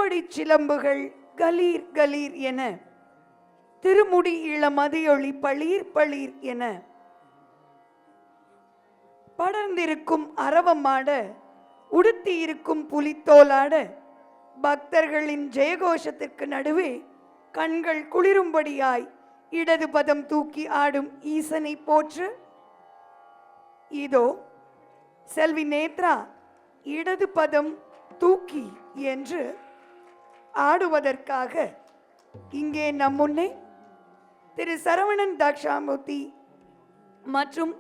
பூவடி சிலம்புகள் கலீர் கலீர் என, திருமுடி இளமதியொளி பளீர் பளீர் என படர்ந்திருக்கும் அரவமாட, உடுத்தி இருக்கும் புலித்தோலாட, பக்தர்களின் ஜெயகோஷத்திற்கு நடுவே கண்கள் குளிரும்படியாய் இடது பதம் தூக்கி ஆடும் ஈசனை போற்று. இதோ செல்வி நேத்ரா இடது பதம் தூக்கி என்று ஆடுவதற்காக இங்கே நம் முன்னே திரு சரவணன் தாக்ஷாமூர்த்தி மற்றும்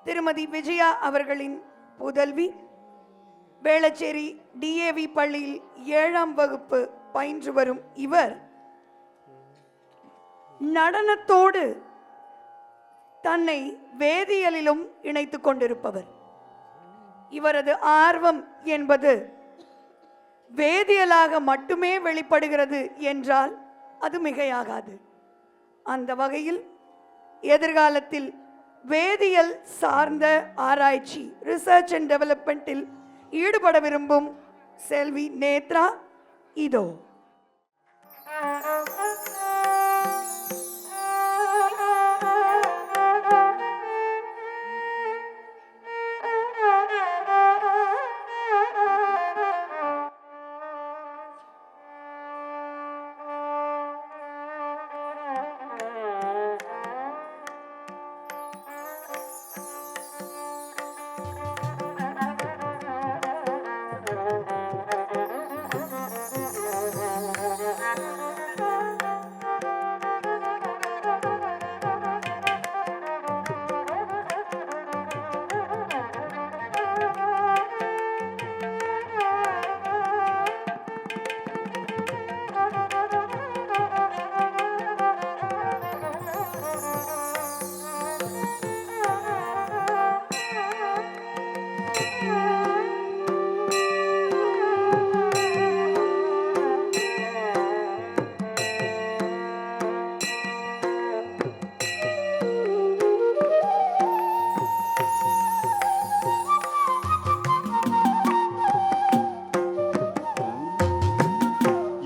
திருமதி விஜயா அவர்களின் புதல்வி, வேளச்சேரி டிஏவி பள்ளியில் 7ஆம் வகுப்பு பயின்று வரும் இவர் நடனத்தோடு தன்னை வேதியியலிலும் இணைத்துக் கொண்டிருப்பவர். இவரது ஆர்வம் என்பது வேதியியலாக மட்டுமே வெளிப்படுகிறது என்றால் அது மிகையாகாது. அந்த வகையில் எதிர்காலத்தில் வேதியியல் சார்ந்த ஆராய்ச்சி, ரிசர்ச் அண்ட் டெவலப்மெண்டில் ஈடுபட விரும்பும் செல்வி நேத்ரா இதோ.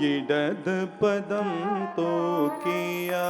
இடது பதம் தூக்கியாடும்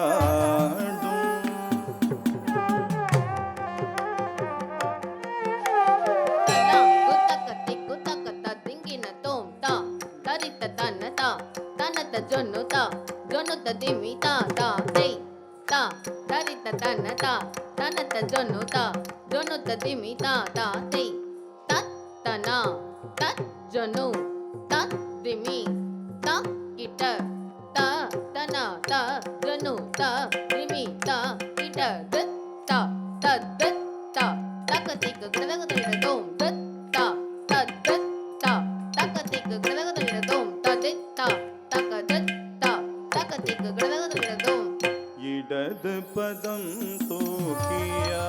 இடது பதம் தூக்கியாடும்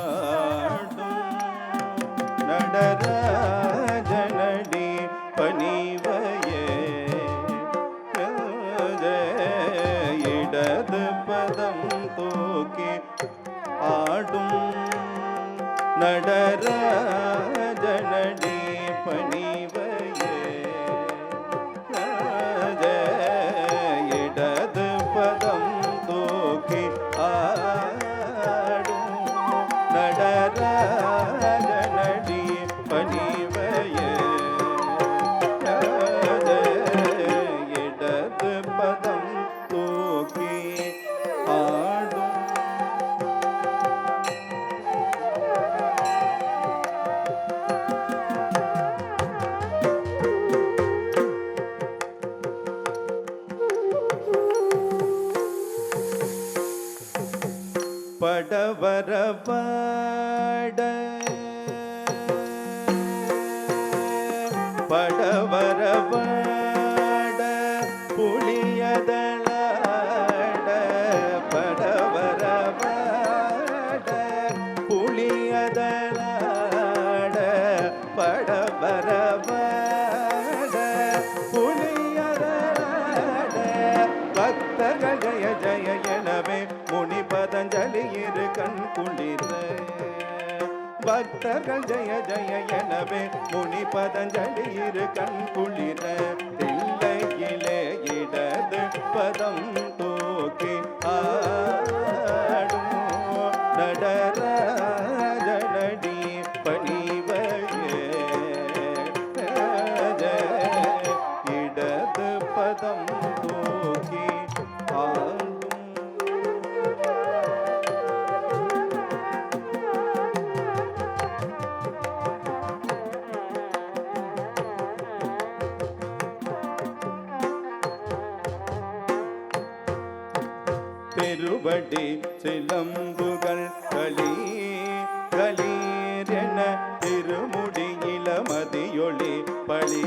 நடராஜனடி பணிவையே இடது பதம் தூக்கி ஆடும் நடராஜனடி பணிவையே இடது பதம் தூக்கி ஆடும் நடராஜனடி பணிவையே இடது பதம் தூக்கி ஆடும் படவர பாட படவர பாட புளியதளாட படவர பாட புளியதளாட படவர பாட புளியதளாட பக்தர்கள் ஜய ஜய எனவே முனி பதஞ்சலி இரு கண் குளிர பக்தர்கள் ஜய ஜய எனவே முனி பதஞ்சலி இரு கண் குளிர தில்லையிலே பதம் தூக்கி ஆடும் நடராஜனடி பணிவையே இடது பதம் தூக்கி ஆடும் பெருபடி சிலம்புகள் களி களீரென திருமுடியில மதியொளி பளி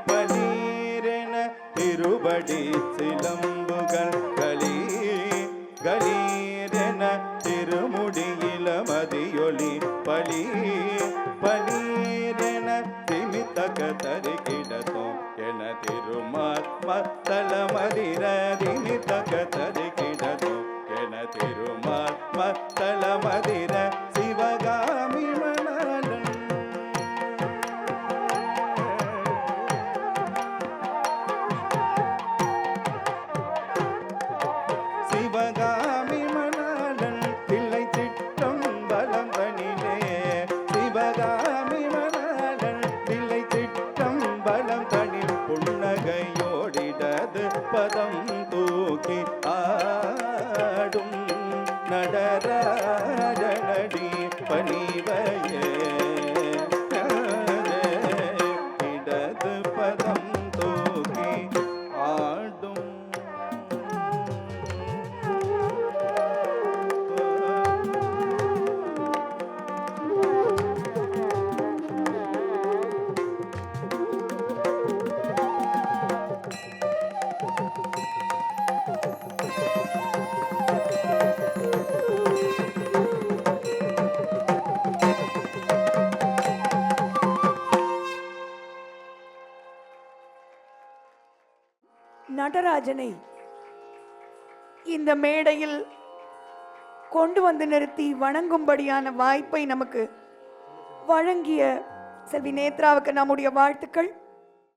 பளீரென திருபடி சிலம்புகள் களி களீரென திருமுடியில மதியொளி பளி பளீரென திமித்தக தருகிடத்தும் என திருமால் மத்தள மதிர திமித்தக தருகிடத்தும் என திருமால் மத்தள மதிர சிவகாமி மணலன் சிவகாமி மணலன் பிள்ளை திட்டம் பலம் தனிலே சிவகாமி மணலன் பிள்ளை திட்டம் பலம் தனில் புன்னகையோடிடது பதம் தூக்கி ஆடும் நடராஜனடி பணிவையே இடது பதம் தூக்கி ஆடும் நடராஜனை இந்த மேடையில் கொண்டு வந்து நிறுத்தி வணங்கும்படியான வாய்ப்பை நமக்கு வழங்கிய செல்வி நேத்ராவுக்கு நம்முடைய வாழ்த்துக்கள்.